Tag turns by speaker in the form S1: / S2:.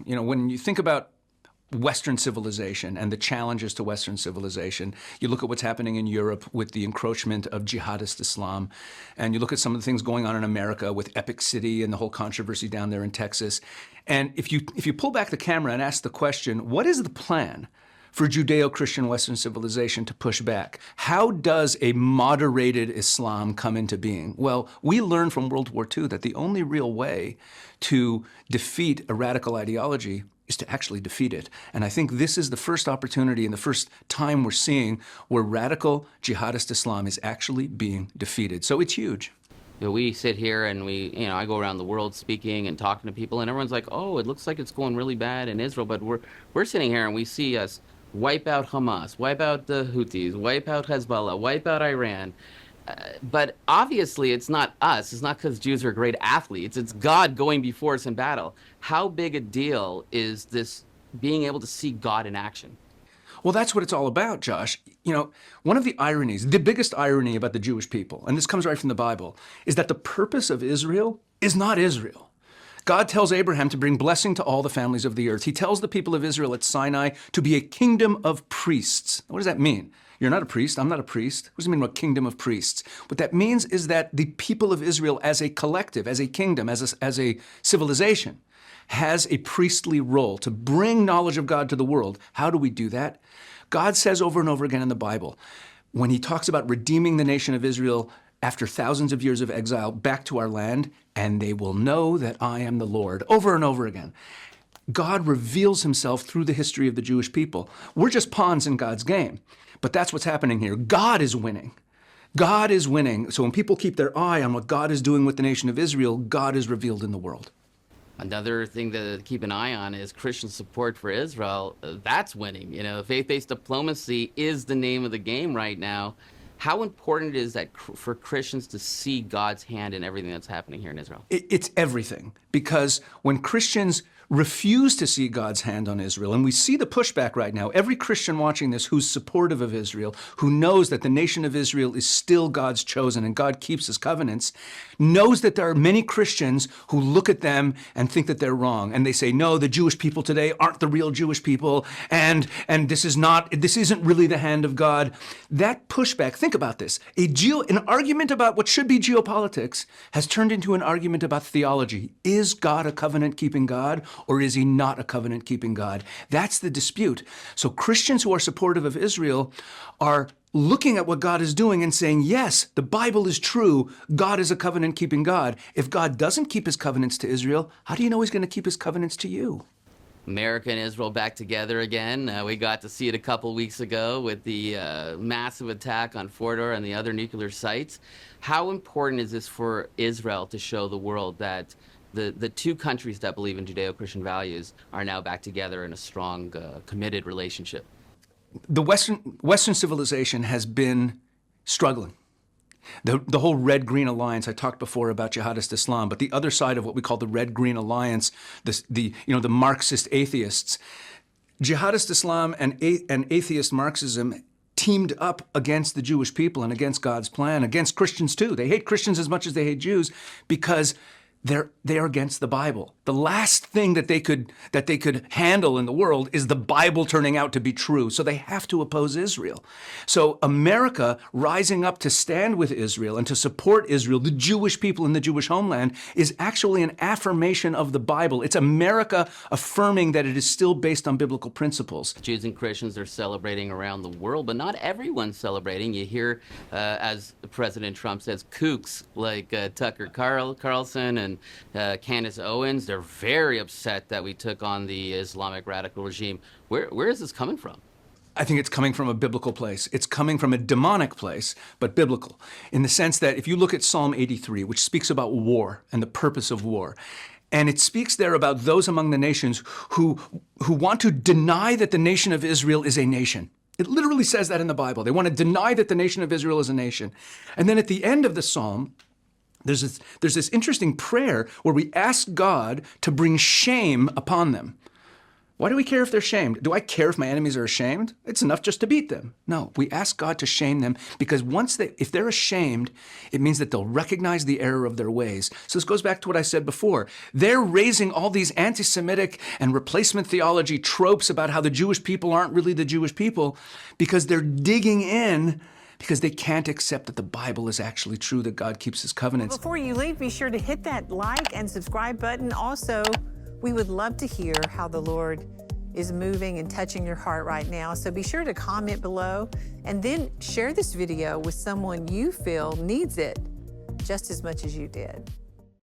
S1: You know, when you think about Western civilization and the challenges to Western civilization, you look at what's happening in Europe with the encroachment of jihadist Islam, and you look at some of the things going on in America with Epic City and the whole controversy down there in Texas. And if you pull back the camera and ask the question, what is the plan for Judeo-Christian Western civilization to push back? How does a moderated Islam come into being? Well, we learned from World War II that the only real way to defeat a radical ideology is to actually defeat it. And I think this is the first opportunity and the first time we're seeing where radical jihadist Islam is actually being defeated. So it's huge.
S2: You know, we sit here and I go around the world speaking and talking to people, and everyone's like, oh, it looks like it's going really bad in Israel, but we're sitting here and we see us wipe out Hamas, wipe out the Houthis, wipe out Hezbollah, wipe out Iran. But obviously it's not us. It's not because Jews are great athletes. It's God going before us in battle. How big a deal is this being able to see God in action?
S1: Well, that's what it's all about, Josh. You know, one of the ironies, the biggest irony about the Jewish people, and this comes right from the Bible, is that the purpose of Israel is not Israel. God tells Abraham to bring blessing to all the families of the earth. He tells the people of Israel at Sinai to be a kingdom of priests. What does that mean? You're not a priest. I'm not a priest. What does it mean, a kingdom of priests? What that means is that the people of Israel as a collective, as a kingdom, as a civilization, has a priestly role to bring knowledge of God to the world. How do we do that? God says over and over again in the Bible, when he talks about redeeming the nation of Israel after thousands of years of exile back to our land, and they will know that I am the Lord, over and over again. God reveals himself through the history of the Jewish people. We're just pawns in God's game. But that's what's happening here. God is winning. God is winning. So when people keep their eye on what God is doing with the nation of Israel, God is revealed in the world.
S2: Another thing to keep an eye on is Christian support for Israel. That's winning. You know, faith-based diplomacy is the name of the game right now. How important is that for Christians to see God's hand in everything that's happening here in Israel?
S1: It's everything. Because when Christians refuse to see God's hand on Israel, and we see the pushback right now. Every Christian watching this who's supportive of Israel, who knows that the nation of Israel is still God's chosen and God keeps his covenants, knows that there are many Christians who look at them and think that they're wrong. And they say, no, the Jewish people today aren't the real Jewish people, and this isn't really the hand of God. That pushback, think about this, an argument about what should be geopolitics has turned into an argument about theology. Is God a covenant-keeping God? Or is he not a covenant-keeping God? That's the dispute. So Christians who are supportive of Israel are looking at what God is doing and saying, yes, the Bible is true. God is a covenant-keeping God. If God doesn't keep his covenants to Israel, how do you know he's going to keep his covenants to you?
S2: America and Israel back together again. We got to see it a couple weeks ago with the massive attack on Fordow and the other nuclear sites. How important is this for Israel to show the world that the two countries that believe in Judeo-Christian values are now back together in a strong, committed relationship?
S1: The Western civilization has been struggling. The whole Red-Green Alliance, I talked before about jihadist Islam, but the other side of what we call the Red-Green Alliance, the Marxist atheists, jihadist Islam and atheist Marxism teamed up against the Jewish people and against God's plan, against Christians too. They hate Christians as much as they hate Jews because they are against the Bible. The last thing that they could handle in the world is the Bible turning out to be true. So they have to oppose Israel. So America rising up to stand with Israel and to support Israel, the Jewish people in the Jewish homeland, is actually an affirmation of the Bible. It's America affirming that it is still based on biblical principles.
S2: Jews and Christians are celebrating around the world, but not everyone's celebrating. You hear, as President Trump says, kooks like Tucker Carlson and Candace Owens. They're very upset that we took on the Islamic radical regime. Where is this coming from?
S1: I think it's coming from a biblical place. It's coming from a demonic place, but biblical, in the sense that if you look at Psalm 83, which speaks about war and the purpose of war, and it speaks there about those among the nations who want to deny that the nation of Israel is a nation. It literally says that in the Bible. They want to deny that the nation of Israel is a nation. And then at the end of the psalm, there's this interesting prayer where we ask God to bring shame upon them. Why do we care if they're shamed? Do I care if my enemies are ashamed? It's enough just to beat them. No, we ask God to shame them because if they're ashamed, it means that they'll recognize the error of their ways. So this goes back to what I said before. They're raising all these anti-Semitic and replacement theology tropes about how the Jewish people aren't really the Jewish people because they're digging in because they can't accept that the Bible is actually true, that God keeps his covenants.
S3: Before you leave, be sure to hit that like and subscribe button. Also, we would love to hear how the Lord is moving and touching your heart right now. So be sure to comment below and then share this video with someone you feel needs it just as much as you did.